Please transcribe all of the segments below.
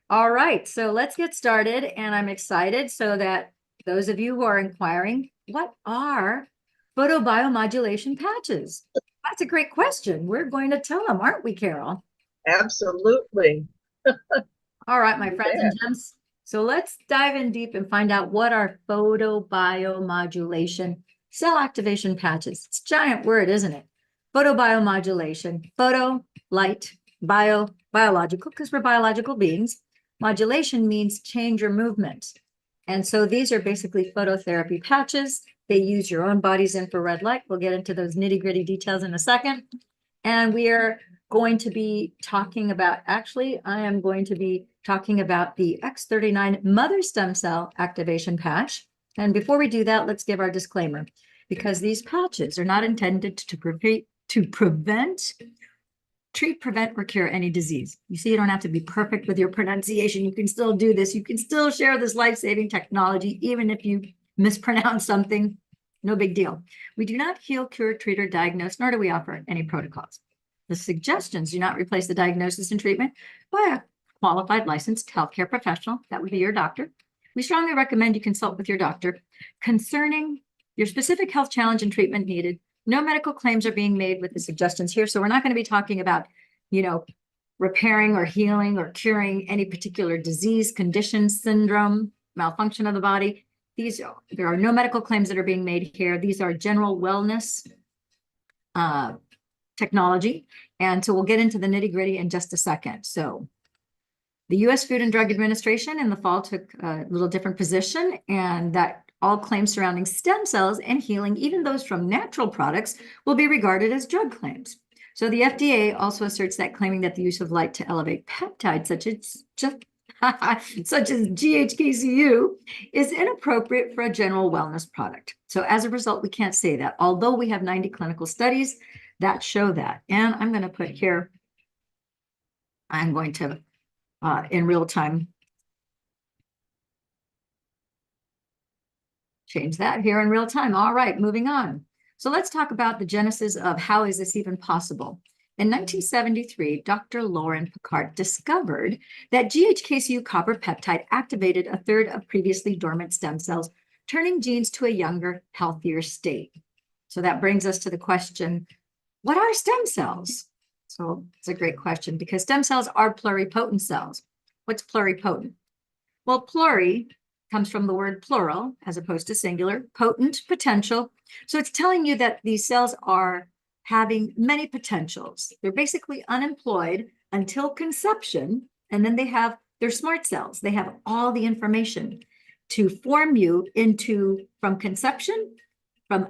All right, so let's get started. And I'm excited so that those of you who are inquiring, what are photobiomodulation patches? That's a great question. We're going to tell them, aren't we, Carol? Absolutely. All right, my friends and gems. So let's dive in deep and find out what are photobiomodulation cell activation patches. It's a giant word, isn't it? Photobiomodulation, photo, light, biological, because we're biological beings. Modulation means change or movement. And so these are basically phototherapy patches. They use your own body's infrared light. We'll get into those nitty-gritty details in a second. And we are going to be talking about, actually, I am going to be talking about the X39 mother stem cell activation patch. And before we do that, let's give our disclaimer, because these patches are not intended to prevent, treat, prevent, or cure any disease. You see, you don't have to be perfect with your pronunciation. You can still do this. You can still share this life-saving technology, even if you mispronounce something. No big deal. We do not heal, cure, treat, or diagnose, nor do we offer any protocols. The suggestions do not replace the diagnosis and treatment by a qualified licensed healthcare professional. That would be your doctor. We strongly recommend you consult with your doctor concerning your specific health challenge and treatment needed. No medical claims are being made with the suggestions here. So we're not going to be talking about, repairing or healing or curing any particular disease, condition, syndrome, malfunction of the body. There are no medical claims that are being made here. These are general wellness technology. And so we'll get into the nitty-gritty in just a second. So the U.S. Food and Drug Administration in the fall took a little different position, and that all claims surrounding stem cells and healing, even those from natural products, will be regarded as drug claims. So the FDA also asserts that claiming that the use of light to elevate peptides, such as GHKCU, is inappropriate for a general wellness product. So as a result, we can't say that, although we have 90 clinical studies that show that. And I'm going to put here, I'm going to, in real time, change that here in real time. All right, moving on. So let's talk about the genesis of how is this even possible. In 1973, Dr. Lauren Picard discovered that GHKCU copper peptide activated a third of previously dormant stem cells, turning genes to a younger, healthier state. So that brings us to the question, what are stem cells? So it's a great question because stem cells are pluripotent cells. What's pluripotent? Well, pluri comes from the word plural as opposed to singular, potent, potential. So it's telling you that these cells are having many potentials. They're basically unemployed until conception, and then they're smart cells. They have all the information to form you into, from conception, from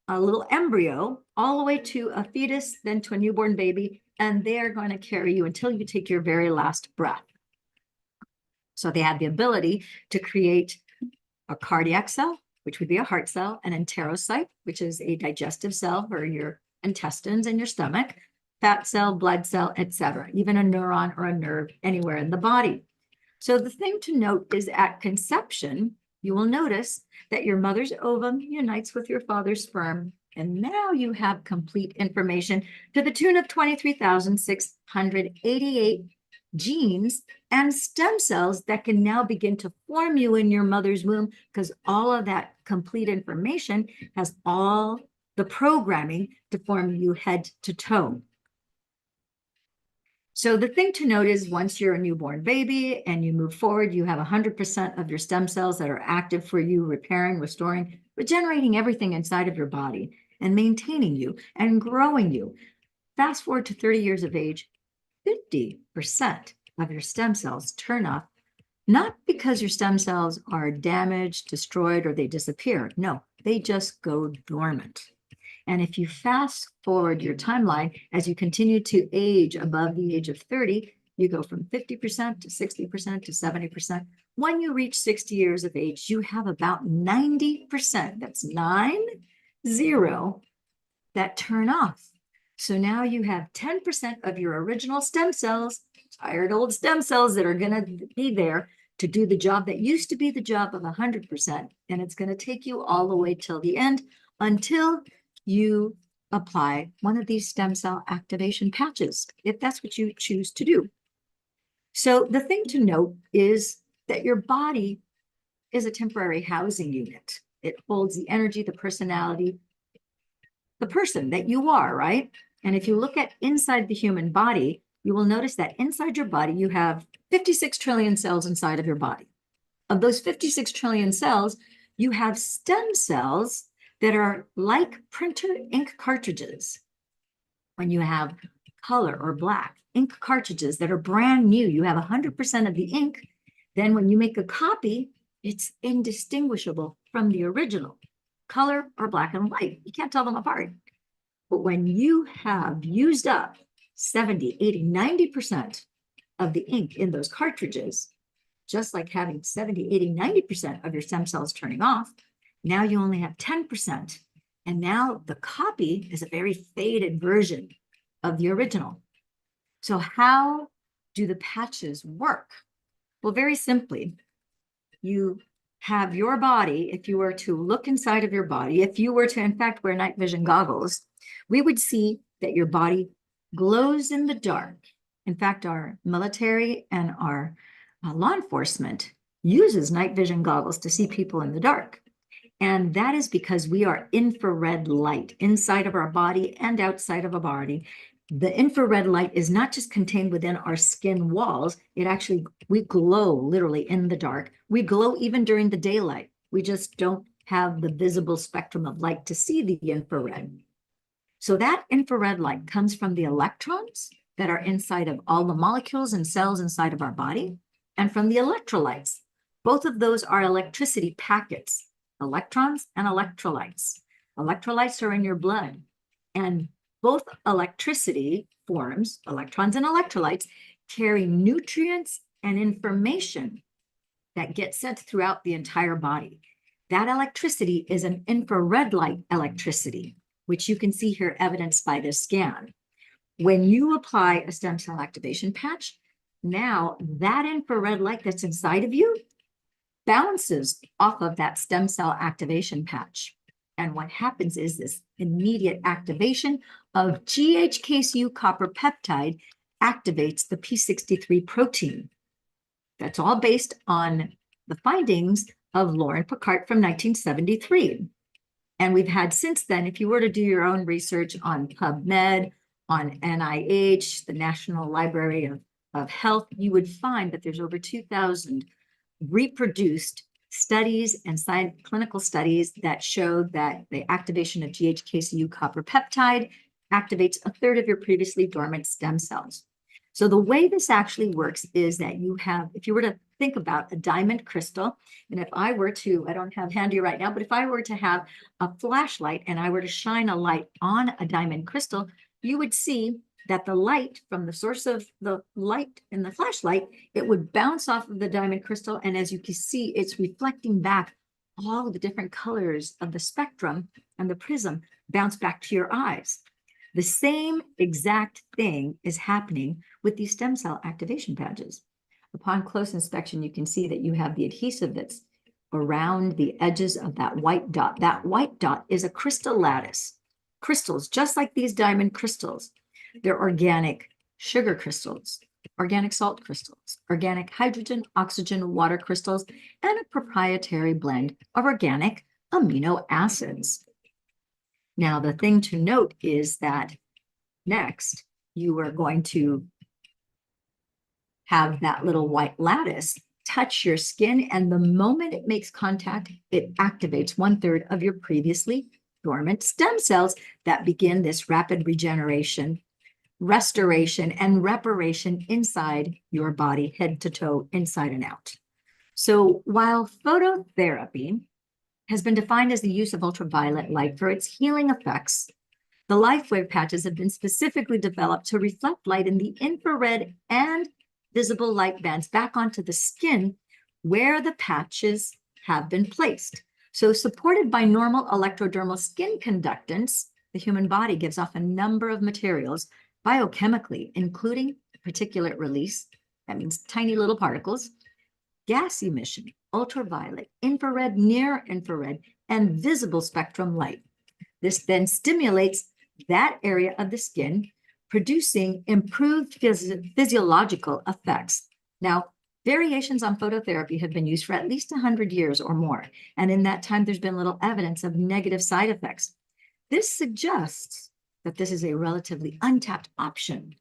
a little embryo, all the way to a fetus, then to a newborn baby, and they're going to carry you until you take your very last breath. So they have the ability to create a cardiac cell, which would be a heart cell, an enterocyte, which is a digestive cell for your intestines and your stomach, fat cell, blood cell, etc., even a neuron or a nerve anywhere in the body. So the thing to note is at conception, you will notice that your mother's ovum unites with your father's sperm, and now you have complete information to the tune of 23,688 genes and stem cells that can now begin to form you in your mother's womb, because all of that complete information has all the programming to form you head to toe. So the thing to note is once you're a newborn baby and you move forward, you have 100% of your stem cells that are active for you, repairing, restoring, regenerating everything inside of your body and maintaining you and growing you. Fast forward to 30 years of age, 50% of your stem cells turn off, not because your stem cells are damaged, destroyed, or they disappear. No, they just go dormant. And if you fast forward your timeline, as you continue to age above the age of 30, you go from 50% to 60% to 70%. When you reach 60 years of age, you have about 90%, that's 90, that turn off. So now you have 10% of your original stem cells, tired old stem cells that are going to be there to do the job that used to be the job of 100%. And it's going to take you all the way till the end until you apply one of these stem cell activation patches, if that's what you choose to do. So the thing to note is that your body is a temporary housing unit. It holds the energy, the personality, the person that you are, right? And if you look at inside the human body, you will notice that inside your body, you have 56 trillion cells inside of your body. Of those 56 trillion cells, you have stem cells that are like printer ink cartridges. When you have color or black ink cartridges that are brand new, you have 100% of the ink. Then when you make a copy, it's indistinguishable from the original, color or black and white. You can't tell them apart. But when you have used up 70, 80, 90% of the ink in those cartridges, just like having 70, 80, 90% of your stem cells turning off, now you only have 10%. And now the copy is a very faded version of the original. So how do the patches work? Well, very simply, you have your body, if you were to look inside of your body, if you were to, in fact, wear night vision goggles, we would see that your body glows in the dark. In fact, our military and our law enforcement uses night vision goggles to see people in the dark. And that is because we are infrared light inside of our body and outside of our body. The infrared light is not just contained within our skin walls. We glow literally in the dark. We glow even during the daylight. We just don't have the visible spectrum of light to see the infrared. So that infrared light comes from the electrons that are inside of all the molecules and cells inside of our body, and from the electrolytes. Both of those are electricity packets, electrons and electrolytes. Electrolytes are in your blood, and both electricity forms, electrons and electrolytes, carry nutrients and information that get sent throughout the entire body. That electricity is an infrared light electricity, which you can see here evidenced by this scan. When you apply a stem cell activation patch, now that infrared light that's inside of you bounces off of that stem cell activation patch. And what happens is this immediate activation of GHCasU copper peptide activates the P63 protein. That's all based on the findings of Lauren Picard from 1973. And we've had since then, if you were to do your own research on PubMed, on NIH, the National Library of Health, you would find that there's over 2,000 reproduced studies and clinical studies that show that the activation of GHCasU copper peptide activates a third of your previously dormant stem cells. So the way this actually works is that you have, if you were to think about a diamond crystal, and if I were to, I don't have handy right now, but if I were to have a flashlight and I were to shine a light on a diamond crystal, you would see that the light from the source of the light in the flashlight, it would bounce off of the diamond crystal. And as you can see, it's reflecting back all the different colors of the spectrum, and the prism bounce back to your eyes. The same exact thing is happening with these stem cell activation patches. Upon close inspection, you can see that you have the adhesive that's around the edges of that white dot. That white dot is a crystal lattice. Crystals, just like these diamond crystals, they're organic sugar crystals, organic salt crystals, organic hydrogen, oxygen, water crystals, and a proprietary blend of organic amino acids. Now, the thing to note is that next, you are going to have that little white lattice touch your skin, and the moment it makes contact, it activates 1/3 of your previously dormant stem cells that begin this rapid regeneration, restoration, and reparation inside your body, head to toe, inside and out. So while phototherapy has been defined as the use of ultraviolet light for its healing effects, the LifeWave patches have been specifically developed to reflect light in the infrared and visible light bands back onto the skin where the patches have been placed. So supported by normal electrodermal skin conductance, the human body gives off a number of materials biochemically, including particulate release, that means tiny little particles, gas emission, ultraviolet, infrared, near infrared, and visible spectrum light. This then stimulates that area of the skin, producing improved physiological effects Now, variations on phototherapy have been used for at least 100 years or more, and in that time, there's been little evidence of negative side effects. This suggests that this is a relatively untapped option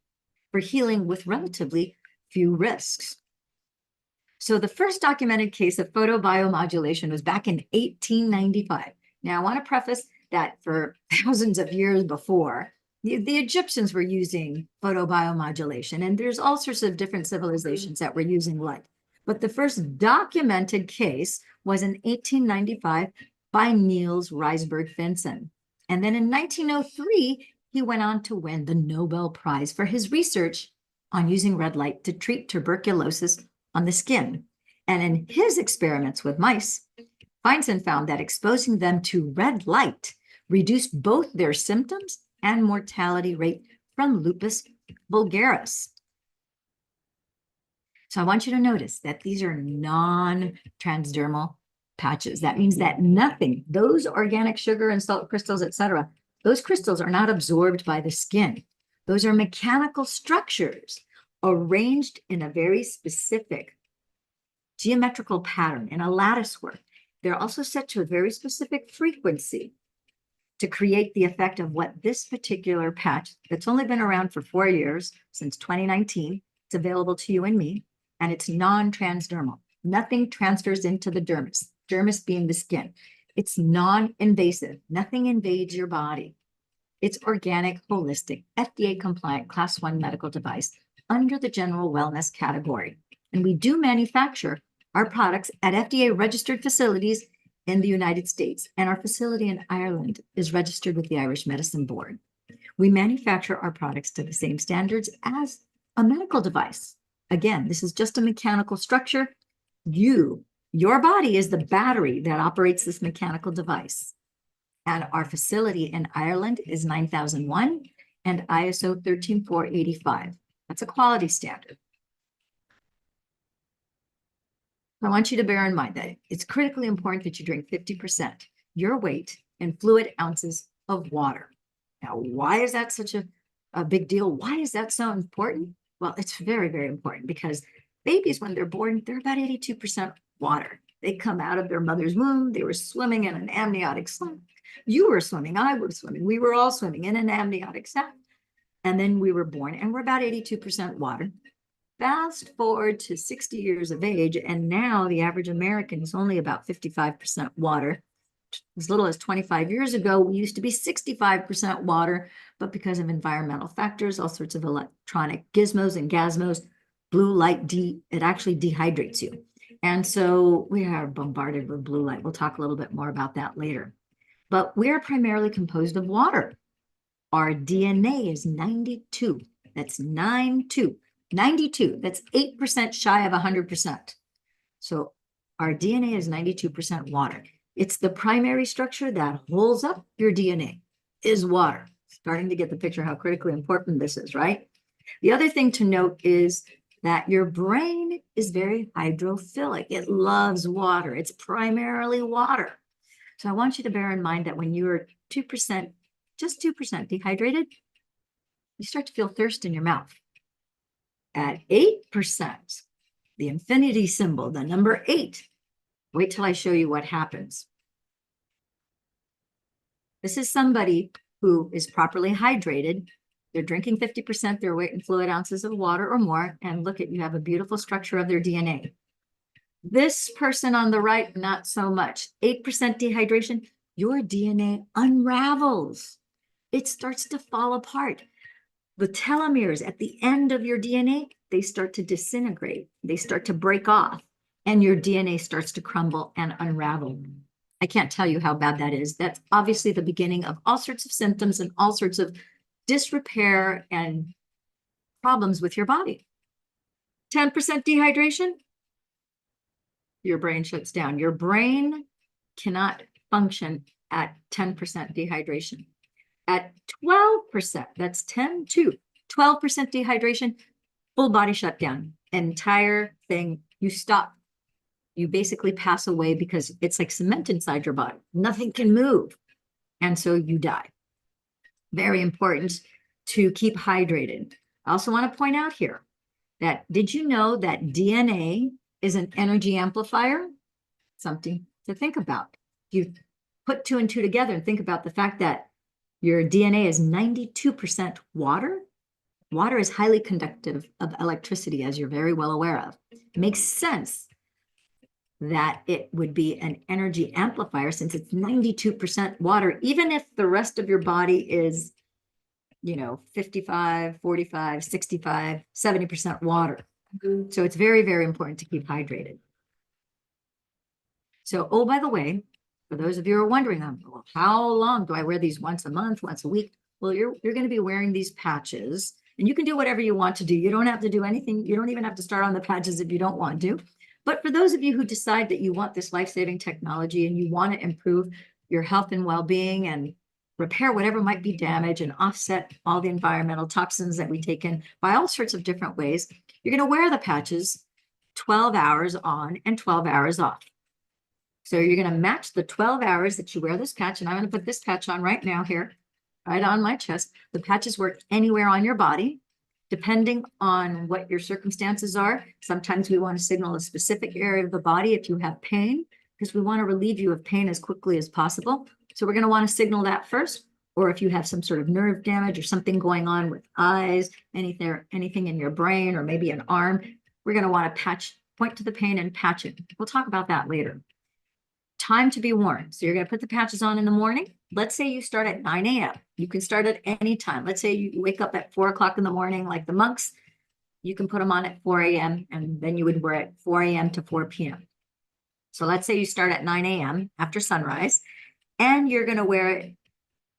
for healing with relatively few risks. So the first documented case of photobiomodulation was back in 1895. Now, I want to preface that for thousands of years before, the Egyptians were using photobiomodulation, and there's all sorts of different civilizations that were using light. But the first documented case was in 1895 by Niels Rysberg Finsen. And then in 1903, he went on to win the Nobel Prize for his research on using red light to treat tuberculosis on the skin. And in his experiments with mice, Finsen found that exposing them to red light reduced both their symptoms and mortality rate from lupus vulgaris. So I want you to notice that these are non-transdermal patches. That means that nothing, those organic sugar and salt crystals, etc., those crystals are not absorbed by the skin. Those are mechanical structures arranged in a very specific geometrical pattern in a lattice work. They're also set to a very specific frequency to create the effect of what this particular patch that's only been around for 4 years, since 2019, it's available to you and me, and it's non-transdermal. Nothing transfers into the dermis being the skin. It's non-invasive. Nothing invades your body. It's organic, holistic, FDA-compliant Class 1 medical device under the general wellness category. And we do manufacture our products at FDA-registered facilities in the United States, and our facility in Ireland is registered with the Irish Medicine Board. We manufacture our products to the same standards as a medical device. Again, this is just a mechanical structure. Your body is the battery that operates this mechanical device. And our facility in Ireland is 9001 and ISO 13485. That's a quality standard. I want you to bear in mind that it's critically important that you drink 50% your weight in fluid ounces of water. Now, why is that such a big deal? Why is that so important? Well, it's very, very important because babies, when they're born, they're about 82% water. They come out of their mother's womb. They were swimming in an amniotic sac. You were swimming. I was swimming. We were all swimming in an amniotic sac. And then we were born, and we're about 82% water. Fast forward to 60 years of age, and now the average American is only about 55% water. As little as 25 years ago, we used to be 65% water, but because of environmental factors, all sorts of electronic gizmos and gazmos, blue light, it actually dehydrates you. And so we are bombarded with blue light. We'll talk a little bit more about that later. But we're primarily composed of water. Our DNA is 92. That's 92. 92, that's 8% shy of 100%. So our DNA is 92% water. It's the primary structure that holds up your DNA is water. Starting to get the picture how critically important this is, right? The other thing to note is that your brain is very hydrophilic. It loves water. It's primarily water. So I want you to bear in mind that when you're 2%, just 2% dehydrated, you start to feel thirst in your mouth. At 8%, the infinity symbol, the number 8, wait till I show you what happens. This is somebody who is properly hydrated. They're drinking 50% their weight in fluid ounces of water or more, and look at, you have a beautiful structure of their DNA. This person on the right, not so much. 8% dehydration, your DNA unravels. It starts to fall apart. The telomeres at the end of your DNA, they start to disintegrate. They start to break off, and your DNA starts to crumble and unravel. I can't tell you how bad that is. That's obviously the beginning of all sorts of symptoms and all sorts of disrepair and problems with your body. 10% dehydration, your brain shuts down. Your brain cannot function at 10% dehydration. At 12%, that's 10 to 12% dehydration, full body shutdown, entire thing, you stop. You basically pass away because it's like cement inside your body. Nothing can move. And so you die. Very important to keep hydrated. I also want to point out here that, did you know that DNA is an energy amplifier? Something to think about. You put two and two together and think about the fact that your DNA is 92% water. Water is highly conductive of electricity, as you're very well aware of. It makes sense that it would be an energy amplifier since it's 92% water, even if the rest of your body is, 55, 45, 65, 70% water. So it's very, very important to keep hydrated. So, oh, by the way, for those of you who are wondering, well, how long do I wear these? Once a month, once a week? Well, you're going to be wearing these patches, and you can do whatever you want to do. You don't have to do anything. You don't even have to start on the patches if you don't want to. But for those of you who decide that you want this life-saving technology and you want to improve your health and well-being and repair whatever might be damaged and offset all the environmental toxins that we take in by all sorts of different ways, you're going to wear the patches 12 hours on and 12 hours off. So you're going to match the 12 hours that you wear this patch, and I'm going to put this patch on right now here, right on my chest. The patches work anywhere on your body, depending on what your circumstances are. Sometimes we want to signal a specific area of the body if you have pain, because we want to relieve you of pain as quickly as possible. So we're going to want to signal that first, or if you have some sort of nerve damage or something going on with eyes, anything in your brain, or maybe an arm, we're going to want to point to the pain and patch it. We'll talk about that later. Time to be worn. So you're going to put the patches on in the morning. Let's say you start at 9 a.m. You can start at any time. Let's say you wake up at 4 o'clock in the morning, like the monks. You can put them on at 4 a.m. and then you would wear it 4 a.m. to 4 p.m. So let's say you start at 9 a.m. after sunrise, and you're going to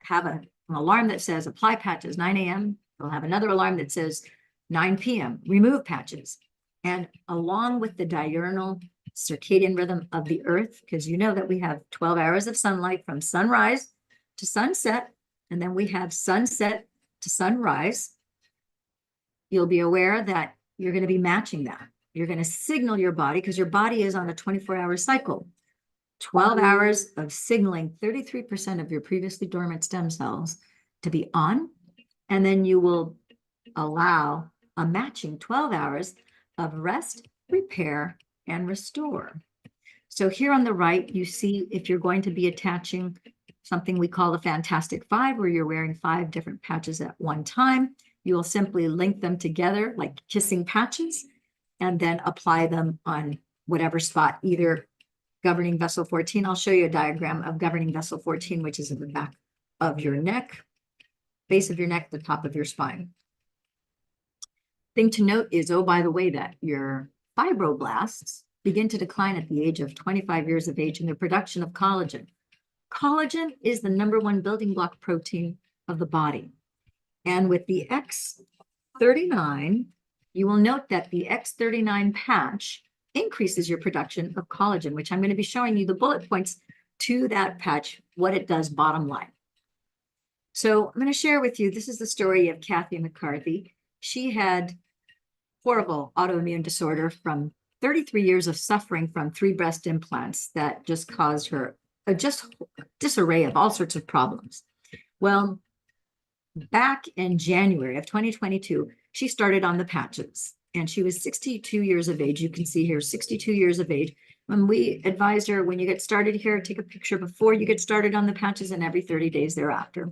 have an alarm that says apply patches 9 a.m. You'll have another alarm that says 9 p.m. remove patches. And along with the diurnal circadian rhythm of the earth, because you know that we have 12 hours of sunlight from sunrise to sunset, and then we have sunset to sunrise, you'll be aware that you're going to be matching that. You're going to signal your body, because your body is on a 24-hour cycle. 12 hours of signaling 33% of your previously dormant stem cells to be on, and then you will allow a matching 12 hours of rest, repair, and restore. So here on the right, you see if you're going to be attaching something we call the Fantastic Five, where you're wearing 5 different patches at one time. You will simply link them together like kissing patches, and then apply them on whatever spot, either governing vessel 14. I'll show you a diagram of governing vessel 14, which is in the back of your neck, base of your neck, the top of your spine. Thing to note is, oh, by the way, that your fibroblasts begin to decline at the age of 25 years of age in the production of collagen. Collagen is the #1 building block protein of the body. And with the X39, you will note that the X39 patch increases your production of collagen, which I'm going to be showing you the bullet points to that patch, what it does bottom line. So I'm going to share with you, this is the story of Kathy McCarthy. She had horrible autoimmune disorder from 33 years of suffering from 3 breast implants that just caused her a disarray of all sorts of problems. Well, back in January of 2022, she started on the patches, and she was 62 years of age. You can see here, 62 years of age. When we advised her, when you get started here, take a picture before you get started on the patches and every 30 days thereafter.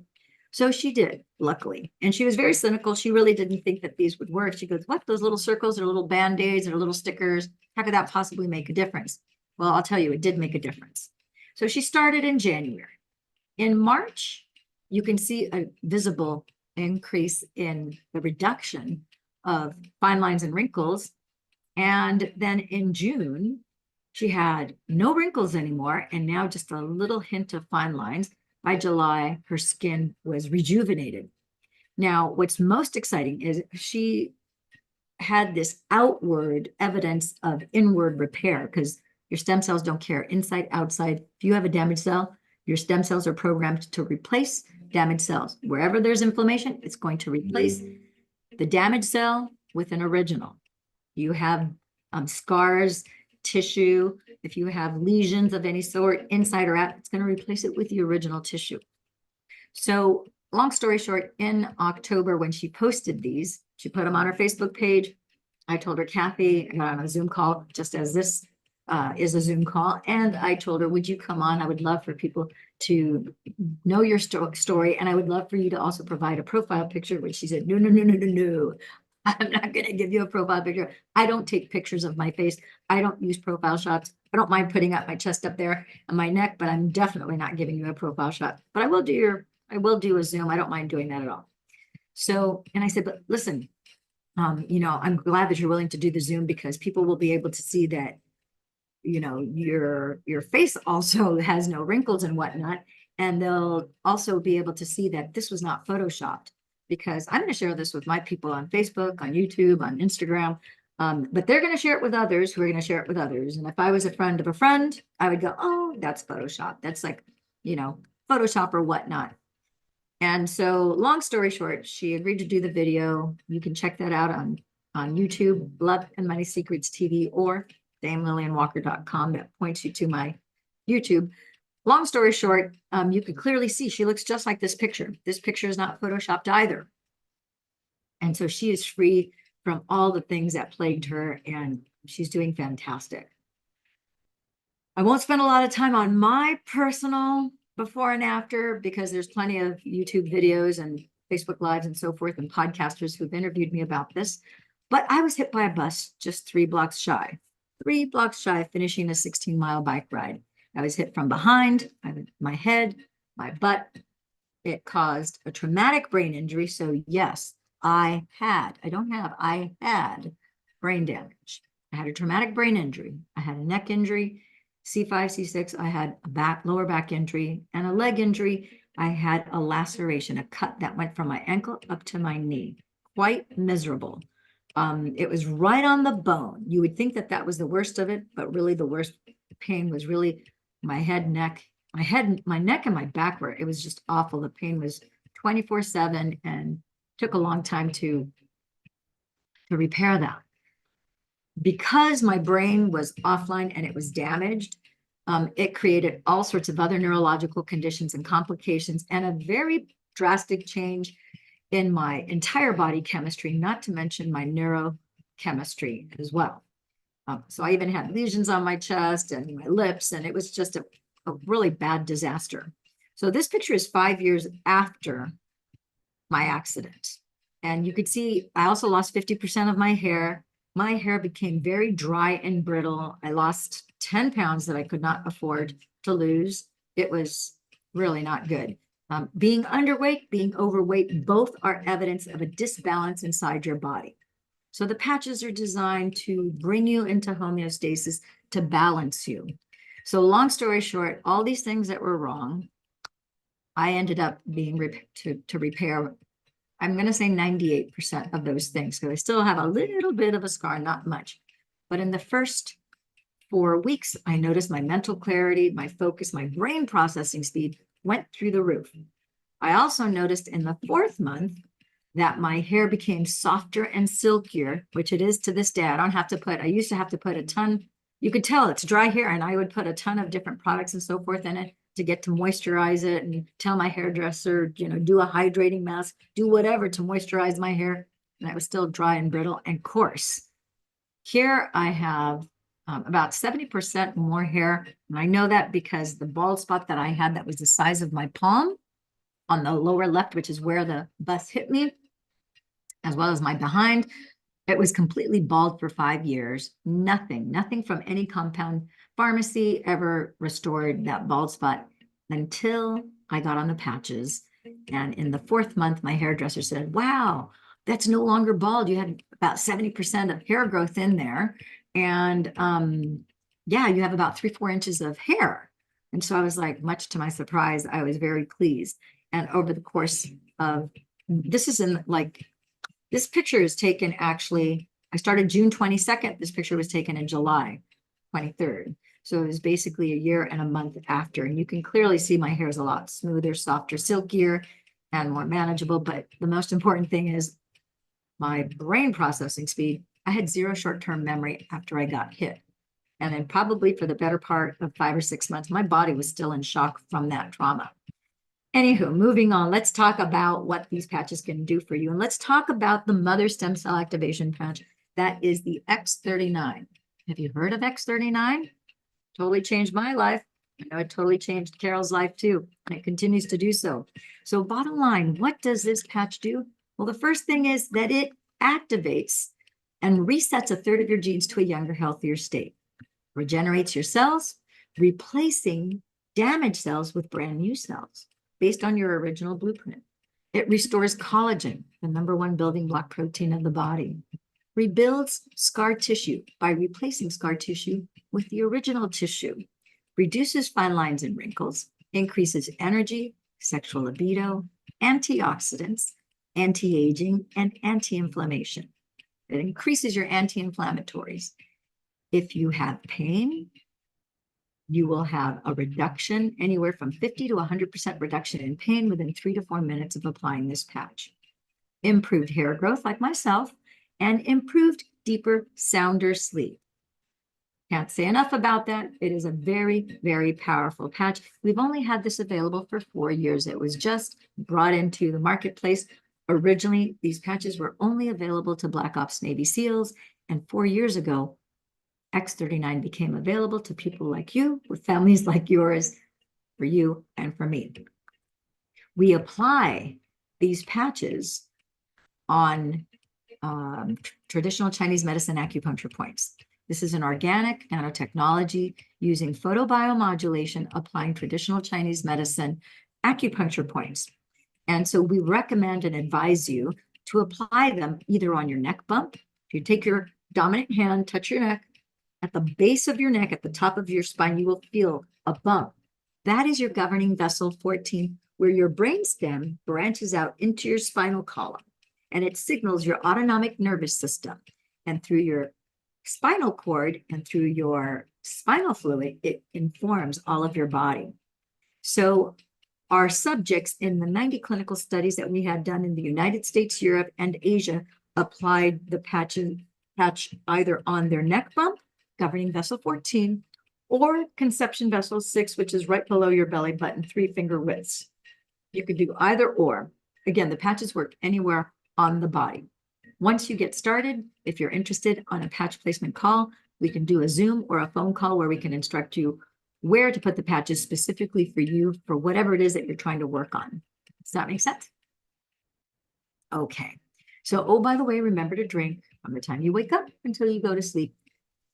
So she did, luckily. And she was very cynical. She really didn't think that these would work. She goes, what, those little circles are little Band-Aids or little stickers? How could that possibly make a difference? Well, I'll tell you, it did make a difference. So she started in January. In March, you can see a visible increase in the reduction of fine lines and wrinkles. And then in June, she had no wrinkles anymore, and now just a little hint of fine lines. By July, her skin was rejuvenated. Now, what's most exciting is she had this outward evidence of inward repair, because your stem cells don't care inside, outside. If you have a damaged cell, your stem cells are programmed to replace damaged cells. Wherever there's inflammation, it's going to replace the damaged cell with an original. You have scars, tissue. If you have lesions of any sort, inside or out, it's going to replace it with the original tissue. So long story short, in October, when she posted these, she put them on her Facebook page. I told her, Kathy, I got on a Zoom call, just as this is a Zoom call. And I told her, would you come on? I would love for people to know your story. And I would love for you to also provide a profile picture, which she said, no, no, no, no, no, no. I'm not going to give you a profile picture. I don't take pictures of my face. I don't use profile shots. I don't mind putting up my chest up there and my neck, but I'm definitely not giving you a profile shot. But I will do a Zoom. I don't mind doing that at all. So, and I said, but listen, I'm glad that you're willing to do the Zoom because people will be able to see that, your face also has no wrinkles and whatnot. And they'll also be able to see that this was not Photoshopped, because I'm going to share this with my people on Facebook, on YouTube, on Instagram. But they're going to share it with others who are going to share it with others. And if I was a friend of a friend, I would go, oh, that's Photoshop. That's like, Photoshop or whatnot. And so long story short, she agreed to do the video. You can check that out on YouTube, Love and Money Secrets TV, or DameLillianWalker.com. That points you to my YouTube. Long story short, you can clearly see she looks just like this picture. This picture is not Photoshopped either. And so she is free from all the things that plagued her, and she's doing fantastic. I won't spend a lot of time on my personal before and after, because there's plenty of YouTube videos and Facebook Lives and so forth, and podcasters who've interviewed me about this. But I was hit by a bus just 3 blocks shy of finishing a 16-mile bike ride. I was hit from behind, my head, my butt. It caused a traumatic brain injury. So yes, I had brain damage. I had a traumatic brain injury. I had a neck injury, C5, C6. I had a lower back injury and a leg injury. I had a laceration, a cut that went from my ankle up to my knee. Quite miserable. It was right on the bone. You would think that was the worst of it, but really the worst pain was really my neck, and my back it was just awful. The pain was 24/7 and took a long time to repair that. Because my brain was offline and it was damaged, it created all sorts of other neurological conditions and complications, and a very drastic change in my entire body chemistry, not to mention my neurochemistry as well. So I even had lesions on my chest and my lips, and it was just a really bad disaster. So this picture is 5 years after my accident. And you could see I also lost 50% of my hair. My hair became very dry and brittle. I lost 10 pounds that I could not afford to lose. It was really not good. Being underweight, being overweight, both are evidence of a disbalance inside your body. So the patches are designed to bring you into homeostasis, to balance you. So long story short, all these things that were wrong, I ended up being to repair, I'm going to say 98% of those things. So I still have a little bit of a scar, not much. But in the first 4 weeks, I noticed my mental clarity, my focus, my brain processing speed went through the roof. I also noticed in the 4th month that my hair became softer and silkier, which it is to this day. I used to have to put a ton, you could tell it's dry hair, and I would put a ton of different products and so forth in it to get to moisturize it, and tell my hairdresser, do a hydrating mask, do whatever to moisturize my hair. And it was still dry and brittle and coarse. Here I have about 70% more hair. And I know that because the bald spot that I had that was the size of my palm on the lower left, which is where the bus hit me, as well as my behind, it was completely bald for 5 years. Nothing from any compound pharmacy ever restored that bald spot until I got on the patches. And in the 4th month, my hairdresser said, wow, that's no longer bald. You had about 70% of hair growth in there. And yeah, you have about 3-4 inches of hair. And so I was like, much to my surprise, I was very pleased. And over the course of, this picture is taken actually, I started June 22nd. This picture was taken in July 23rd. So it was basically a year and a month after. And you can clearly see my hair is a lot smoother, softer, silkier, and more manageable. But the most important thing is my brain processing speed. I had 0 short-term memory after I got hit. And then probably for the better part of 5 or 6 months, my body was still in shock from that trauma. Anywho, moving on, let's talk about what these patches can do for you. And let's talk about the mother stem cell activation patch That is the X39. Have you heard of X39? Totally changed my life. I know it totally changed Carol's life too, and it continues to do so. So bottom line, what does this patch do? Well, the first thing is that it activates and resets a third of your genes to a younger, healthier state. Regenerates your cells, replacing damaged cells with brand new cells based on your original blueprint. It restores collagen, the #1 building block protein of the body. Rebuilds scar tissue by replacing scar tissue with the original tissue. Reduces fine lines and wrinkles, increases energy, sexual libido, antioxidants, anti-aging, and anti-inflammation. It increases your anti-inflammatories. If you have pain, you will have a reduction, anywhere from 50 to 100% reduction in pain within 3 to 4 minutes of applying this patch. Improved hair growth, like myself, and improved, deeper, sounder sleep. Can't say enough about that. It is a very, very powerful patch. We've only had this available for 4 years. It was just brought into the marketplace. Originally, these patches were only available to Black Ops Navy SEALs, and 4 years ago, X39 became available to people like you, with families like yours, for you and for me. We apply these patches on traditional Chinese medicine acupuncture points. This is an organic nanotechnology using photobiomodulation, applying traditional Chinese medicine acupuncture points. And so we recommend and advise you to apply them either on your neck bump. If you take your dominant hand, touch your neck, at the base of your neck, at the top of your spine, you will feel a bump. That is your governing vessel 14, where your brainstem branches out into your spinal column, and it signals your autonomic nervous system. And through your spinal cord and through your spinal fluid, it informs all of your body. So our subjects in the 90 clinical studies that we had done in the United States, Europe, and Asia applied the patch either on their neck bump, governing vessel 14, or conception vessel 6, which is right below your belly button, 3-finger widths. You could do either or. Again, the patches work anywhere on the body. Once you get started, if you're interested on a patch placement call, we can do a Zoom or a phone call where we can instruct you where to put the patches specifically for you, for whatever it is that you're trying to work on. Does that make sense? Okay. So, oh, by the way, remember to drink from the time you wake up until you go to sleep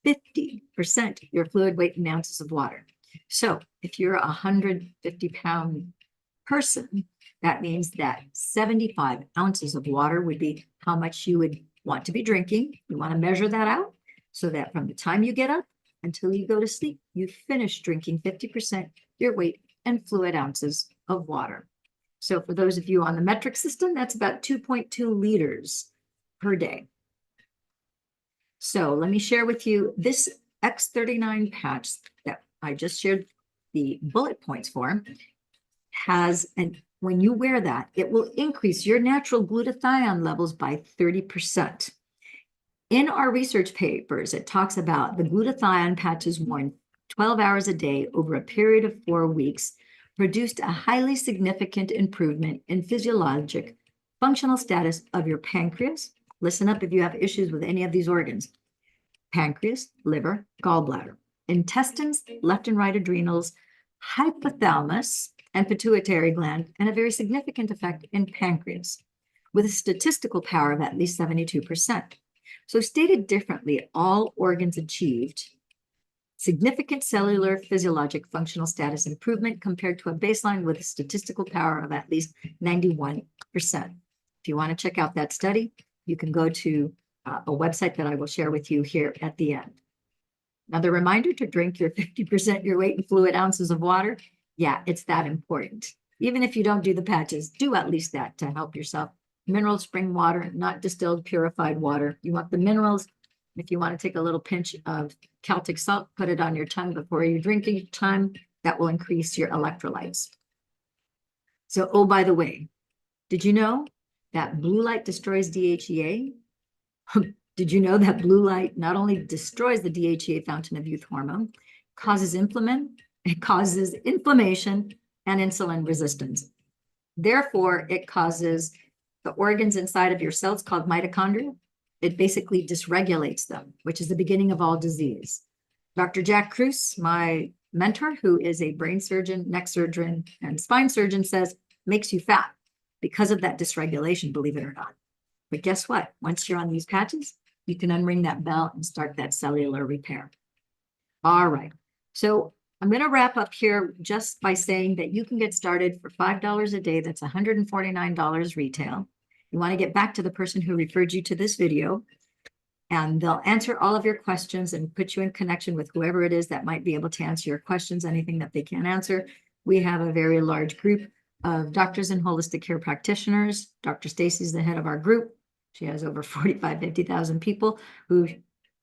50% your fluid weight in ounces of water. So if you're a 150-pound person, that means that 75 ounces of water would be how much you would want to be drinking. You want to measure that out so that from the time you get up until you go to sleep, you finish drinking 50% your weight and fluid ounces of water. So for those of you on the metric system, that's about 2.2 liters per day. So let me share with you this X39 patch that I just shared the bullet points for. And when you wear that, it will increase your natural glutathione levels by 30%. In our research papers, it talks about the glutathione patches worn 12 hours a day over a period of 4 weeks produced a highly significant improvement in physiologic functional status of your pancreas. Listen up if you have issues with any of these organs. Pancreas, liver, gallbladder, intestines, left and right adrenals, hypothalamus, and pituitary gland, and a very significant effect in pancreas, with a statistical power of at least 72%. So stated differently, all organs achieved significant cellular physiologic functional status improvement compared to a baseline with a statistical power of at least 91%. If you want to check out that study, you can go to a website that I will share with you here at the end. Another reminder to drink your 50% your weight in fluid ounces of water. Yeah, it's that important. Even if you don't do the patches, do at least that to help yourself. Mineral spring water, not distilled, purified water. You want the minerals. If you want to take a little pinch of Celtic salt, put it on your tongue before you drink each time. That will increase your electrolytes. So, oh, by the way, did you know that blue light destroys DHEA? Did you know that blue light not only destroys the DHEA fountain of youth hormone, causes inflammation and insulin resistance. Therefore, it causes the organs inside of your cells called mitochondria. it basically dysregulates them, which is the beginning of all disease. Dr. Jack Kruse, my mentor, who is a brain surgeon, neck surgeon, and spine surgeon, says makes you fat because of that dysregulation, believe it or not. But guess what? Once you're on these patches, you can unring that bell and start that cellular repair. All right. So I'm going to wrap up here just by saying that you can get started for $5 a day. That's $149 retail. You want to get back to the person who referred you to this video, and they'll answer all of your questions and put you in connection with whoever it is that might be able to answer your questions, anything that they can't answer. We have a very large group of doctors and holistic care practitioners. Dr. Stacy's the head of our group. She has over 50,000 people who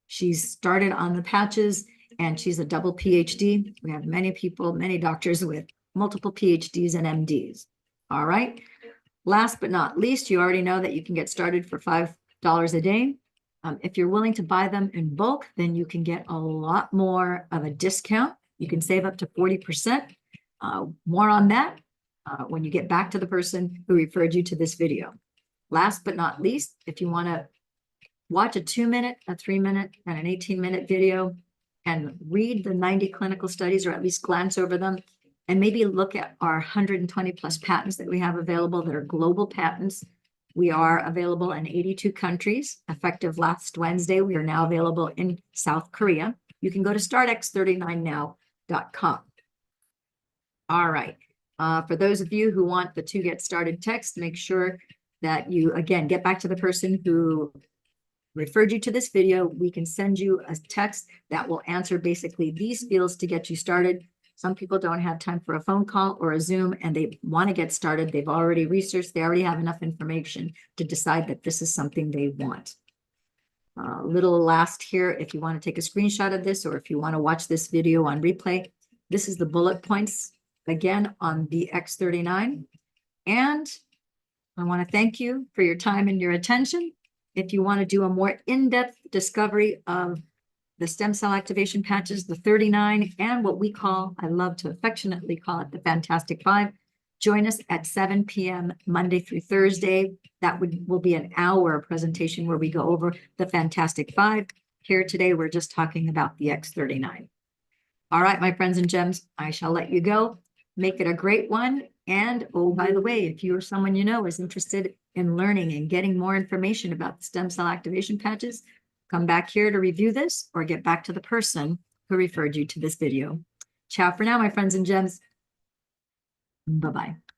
she's started on the patches, and she's a double PhD. We have many people, many doctors with multiple PhDs and MDs. All right. Last but not least, you already know that you can get started for $5 a day. If you're willing to buy them in bulk, then you can get a lot more of a discount. You can save up to 40%. More on that when you get back to the person who referred you to this video. Last but not least, if you want to watch a 2-minute, a 3-minute, and an 18-minute video and read the 90 clinical studies, or at least glance over them, and maybe look at our 120 plus patents that we have available that are global patents. We are available in 82 countries. Effective last Wednesday, we are now available in South Korea. You can go to startx39now.com. All right. For those of you who want the To Get Started text, make sure that you, again, get back to the person who referred you to this video. We can send you a text that will answer basically these fields to get you started. Some people don't have time for a phone call or a Zoom, and they want to get started. They've already researched. They already have enough information to decide that this is something they want. Little last here, if you want to take a screenshot of this, or if you want to watch this video on replay, this is the bullet points again on the X39. And I want to thank you for your time and your attention. If you want to do a more in-depth discovery of the stem cell activation patches, the 39, and what we call, I love to affectionately call it, the Fantastic Five, join us at 7 p.m. Monday through Thursday. That will be an hour presentation where we go over the Fantastic Five. Here today, we're just talking about the X39. All right, my friends and gems, I shall let you go. Make it a great one. And, oh, by the way, if you or someone you know is interested in learning and getting more information about the stem cell activation patches, come back here to review this or get back to the person who referred you to this video. Ciao for now, my friends and gems. Bye-bye.